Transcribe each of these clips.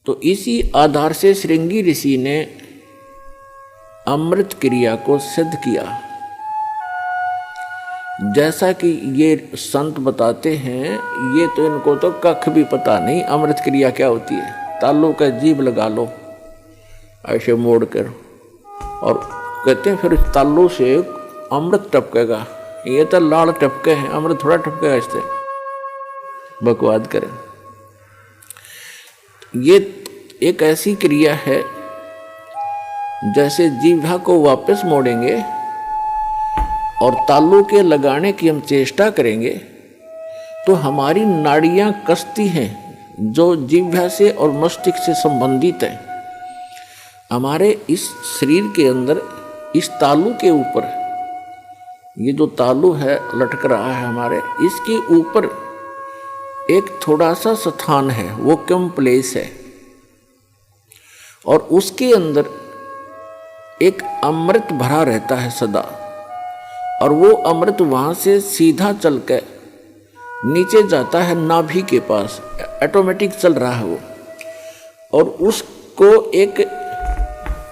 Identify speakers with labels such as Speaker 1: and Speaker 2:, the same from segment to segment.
Speaker 1: तो इसी आधार से श्रृंगी ऋषि ने अमृत क्रिया को सिद्ध किया। जैसा कि ये संत बताते हैं, ये तो इनको तो कख भी पता नहीं अमृत क्रिया क्या होती है। तालू का जीभ लगा लो ऐसे मोड़ कर, और कहते हैं फिर तालू से अमृत टपकेगा। ये तो लाल टपके हैं, अमृत थोड़ा टपकेगा इससे। बकवाद करें। ये एक ऐसी क्रिया है जैसे जीभा को वापस मोड़ेंगे और तालू के लगाने की हम चेष्टा करेंगे तो हमारी नाड़ियां कसती हैं जो जीभा से और मस्तिष्क से संबंधित हैं। हमारे इस शरीर के अंदर इस तालू के ऊपर, ये जो तालू है लटक रहा है हमारे, इसके ऊपर एक थोड़ा सा स्थान है, वो कम प्लेस है, और उसके अंदर एक अमृत भरा रहता है सदा। और वो अमृत वहां से सीधा चल के नीचे जाता है नाभि के पास, ऑटोमेटिक चल रहा है वो। और उसको एक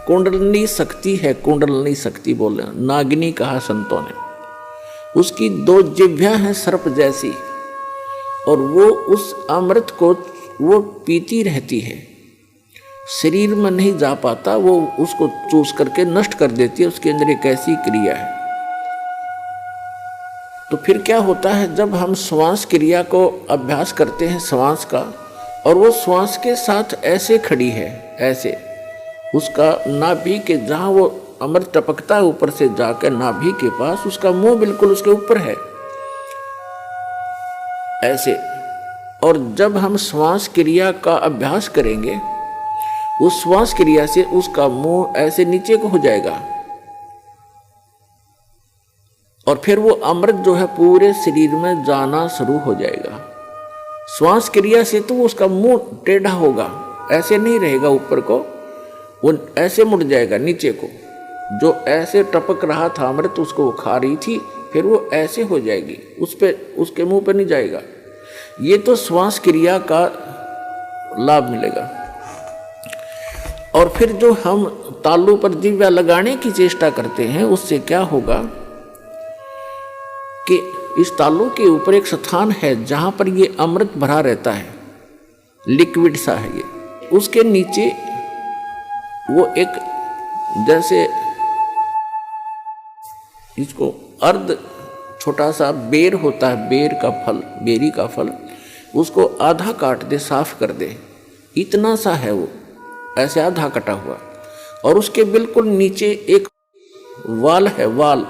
Speaker 1: कुंडलनी शक्ति है, कुंडलनी शक्ति बोले, नागिनी कहा संतों ने। उसकी 2 जिह्वा हैं सर्प जैसी, और वो उस अमृत को वो पीती रहती है, शरीर में नहीं जा पाता, वो उसको चूस करके नष्ट कर देती है। उसके अंदर एक ऐसी क्रिया है। तो फिर क्या होता है, जब हम श्वास क्रिया को अभ्यास करते हैं श्वास का, और वो श्वास के साथ ऐसे खड़ी है, ऐसे उसका नाभि के जहाँ वो अमृत टपकता है ऊपर से जाकर नाभि के पास, उसका मुंह बिल्कुल उसके ऊपर है ऐसे। और जब हम श्वास क्रिया का अभ्यास करेंगे, उस श्वास क्रिया से उसका मुंह ऐसे नीचे को हो जाएगा, और फिर वो अमृत जो है पूरे शरीर में जाना शुरू हो जाएगा। श्वास क्रिया से तो उसका मुंह टेढ़ा होगा, ऐसे नहीं रहेगा ऊपर को, वो ऐसे मुड़ जाएगा नीचे को। जो ऐसे टपक रहा था अमृत, उसको वो खा रही थी, फिर वो ऐसे हो जाएगी, उस पे उसके मुंह पे नहीं जाएगा। ये तो श्वास क्रिया का लाभ मिलेगा। और फिर जो हम तालू पर जिह्वा लगाने की चेष्टा करते हैं, उससे क्या होगा कि इस तालू के ऊपर एक स्थान है जहां पर ये अमृत भरा रहता है, लिक्विड सा है ये। उसके नीचे वो एक जैसे इसको अर्ध छोटा सा बेर होता है, बेर का फल, बेरी का फल, उसको आधा काट दे, साफ कर दे, इतना सा है वो, ऐसे आधा कटा हुआ। और उसके बिल्कुल नीचे एक वाल है, वाल,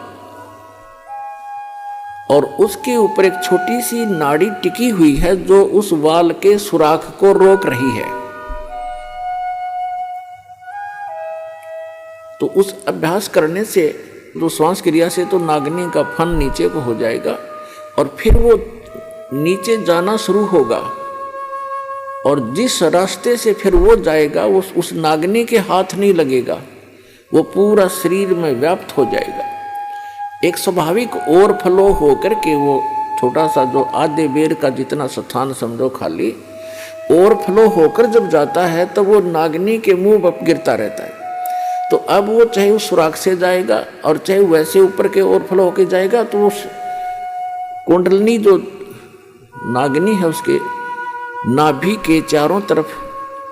Speaker 1: और उसके ऊपर एक छोटी सी नाड़ी टिकी हुई है जो उस वाल के सुराख को रोक रही है। तो उस अभ्यास करने से, जो श्वास क्रिया से, तो नागिनी का फन नीचे को हो जाएगा, और फिर वो नीचे जाना शुरू होगा, और जिस रास्ते से फिर वो जाएगा वो उस नागिनी के हाथ नहीं लगेगा, वो पूरा शरीर में व्याप्त हो जाएगा। एक स्वाभाविक ओवरफ्लो होकर के वो छोटा सा जो आधे बेर का जितना स्थान समझो खाली, ओवरफ्लो होकर जब जाता है तो वो नागिनी के मुंह पर गिरता रहता है। तो अब वो चाहे उस सुराख से जाएगा और चाहे वैसे ऊपर के ओवरफ्लो होकर जाएगा, तो उस कुंडलनी जो नागिनी है उसके नाभि के चारों तरफ,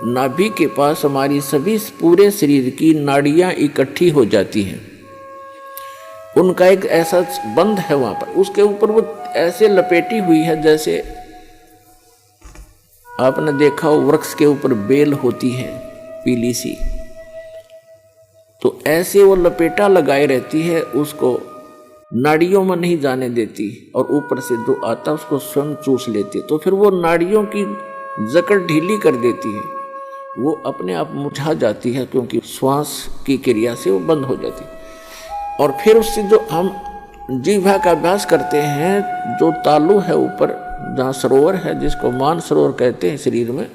Speaker 1: नाभि के पास हमारी सभी पूरे शरीर की नाड़ियां इकट्ठी हो जाती हैं। उनका एक ऐसा बंध है वहां पर, उसके ऊपर वो ऐसे लपेटी हुई है जैसे आपने देखा हो वृक्ष के ऊपर बेल होती है पीली सी, तो ऐसे वो लपेटा लगाए रहती है, उसको नाड़ियों में नहीं जाने देती, और ऊपर से जो आता उसको स्वयं चूस लेती है। तो फिर वो नाड़ियों की जकड़ ढीली कर देती है, वो अपने आप मुरझा जाती है, क्योंकि श्वास की क्रिया से वो बंद हो जाती है। और फिर उससे जो हम जिह्वा का अभ्यास करते हैं, जो तालू है ऊपर जहाँ सरोवर है, जिसको मान सरोवर कहते हैं शरीर में,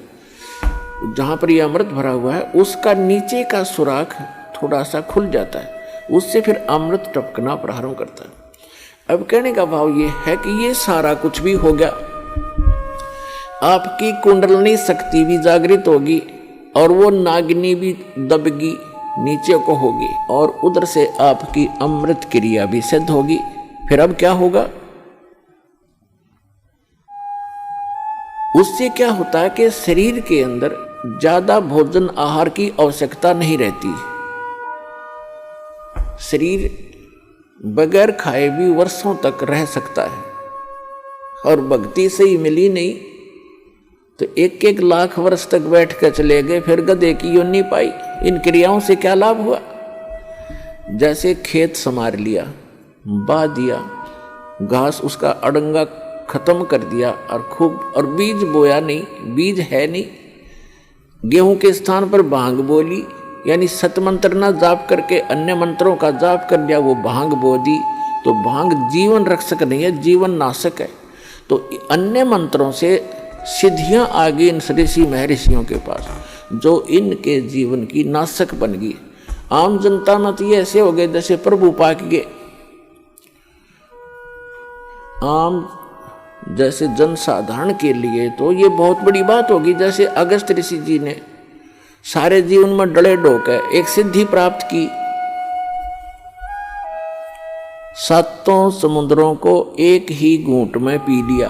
Speaker 1: जहाँ पर ये अमृत भरा हुआ है, उसका नीचे का सुराख थोड़ा सा खुल जाता है, उससे फिर अमृत टपकना प्रारंभ करता है। अब कहने का भाव ये है कि ये सारा कुछ भी हो गया, आपकी कुंडलनी शक्ति भी जागृत होगी, और वो नागिनी भी दबगी, नीचे को होगी, और उधर से आपकी अमृत क्रिया भी सिद्ध होगी। फिर अब क्या होगा? उससे क्या होता है कि शरीर के अंदर ज्यादा भोजन आहार की आवश्यकता नहीं रहती। शरीर बगैर खाए भी वर्षों तक रह सकता है, और भक्ति से ही मिली नहीं तो 1-1 लाख वर्ष तक बैठ कर चले गए, फिर गधे की योनि पाई। इन क्रियाओं से क्या लाभ हुआ? जैसे खेत संवार लिया, बा दिया, घास उसका अड़ंगा खत्म कर दिया, और बीज बोया नहीं, बीज है नहीं, गेहूं के स्थान पर भांग बोली, यानी सत मंत्र ना जाप करके अन्य मंत्रों का जाप कर लिया, वो भांग बो दी। तो भांग जीवन रक्षक नहीं है, जीवन नाशक है। तो अन्य मंत्रों से सिद्धियां आ गई इन ऋषि महर्षियों के पास, जो इनके जीवन की नाशक बन गई। आम जनता में तो ये ऐसे हो गए जैसे प्रभु पाक गए। आम जैसे जनसाधारण के लिए तो ये बहुत बड़ी बात होगी। जैसे अगस्त ऋषि जी ने सारे जीवन में डले डोक है एक सिद्धि प्राप्त की, 7 समुद्रों को एक ही घूंट में पी लिया,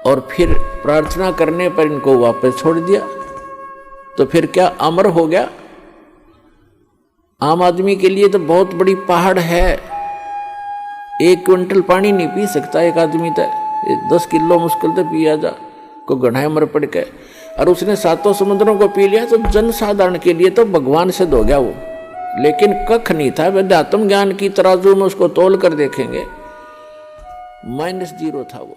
Speaker 1: और फिर प्रार्थना करने पर इनको वापस छोड़ दिया। तो फिर क्या अमर हो गया? आम आदमी के लिए तो बहुत बड़ी पहाड़ है, 1 क्विंटल पानी नहीं पी सकता एक आदमी, तक 10 किलो मुश्किल से पिया जा को गढ़ाई मर पड़ के, और उसने 7 समुद्रों को पी लिया। तो जनसाधारण के लिए तो भगवान सिद्ध हो गया वो, लेकिन कख नहीं था। अध्यात्म ज्ञान की तराजू में उसको तोल कर देखेंगे -0 था वो।